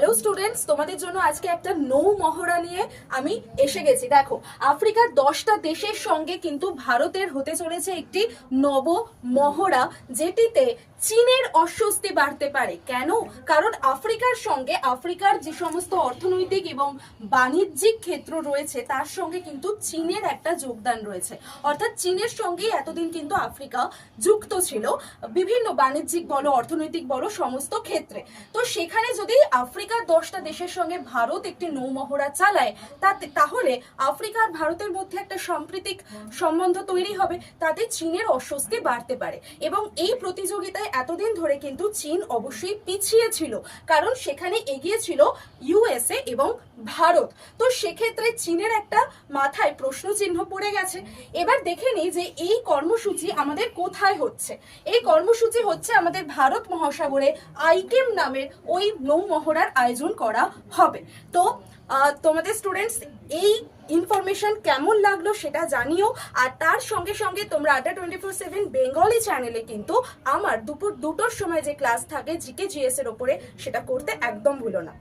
Hello students, তোমাদের জন্য আজকে একটা নৌ মহড়া নিয়ে আমি এসে গেছি। দেখো, আফ্রিকার 10টা দেশের সঙ্গে কিন্তু ভারতের হতে চলেছে একটি নব মহড়া, যেটিতে চীনের অস্বস্তি বাড়তে পারে। কেন? কারণ আফ্রিকার সঙ্গে আফ্রিকার যে সমস্ত অর্থনৈতিক এবং বাণিজ্যিক ক্ষেত্র রয়েছে তার সঙ্গে কিন্তু চীনের একটা যোগদান রয়েছে। অর্থাৎ চীনের সঙ্গেই এতদিন কিন্তু আফ্রিকা যুক্ত ছিল বিভিন্ন বাণিজ্যিক বলো, অর্থনৈতিক বলো, সমস্ত ক্ষেত্রে। তো সেখানে যদি আফ্রিকার 10টা দেশের সঙ্গে ভারত একটি নৌমহড়া চালায়, তাহলে আফ্রিকা আর ভারতের মধ্যে একটা সাম্প্রতিক সম্বন্ধ তৈরি হবে, তাতে চীনের অস্বস্তি বাড়তে পারে। এবং এই প্রতিযোগিতায় এতদিন ধরে কিন্তু চীন অবশ্যই পিছিয়ে ছিল, কারণ সেখানে এগিয়ে ছিল ইউএসএ এবং ভারত। তো সেক্ষেত্রে চীনের একটা মাথায় প্রশ্ন চিহ্ন পড়ে গেছে। এবার দেখে নিই যে এই কর্মসূচি আমাদের কোথায় হচ্ছে। এই কর্মসূচি হচ্ছে আমাদের ভারত মহাসাগরে আইকেম নামের ওই নৌ মহড়ার আয়োজন করা হবে। তো তোমাদের স্টুডেন্টস এই ইনফরমেশন কেমন লাগলো সেটা জানিও। আর তার সঙ্গে সঙ্গে তোমরা আড্ডা 24/7 বেঙ্গলি চ্যানেলে কিন্তু আমার দুপুর 2টোর সময় যে ক্লাস থাকে জিকে জিএস এর ওপরে, সেটা করতে একদম ভুলো না।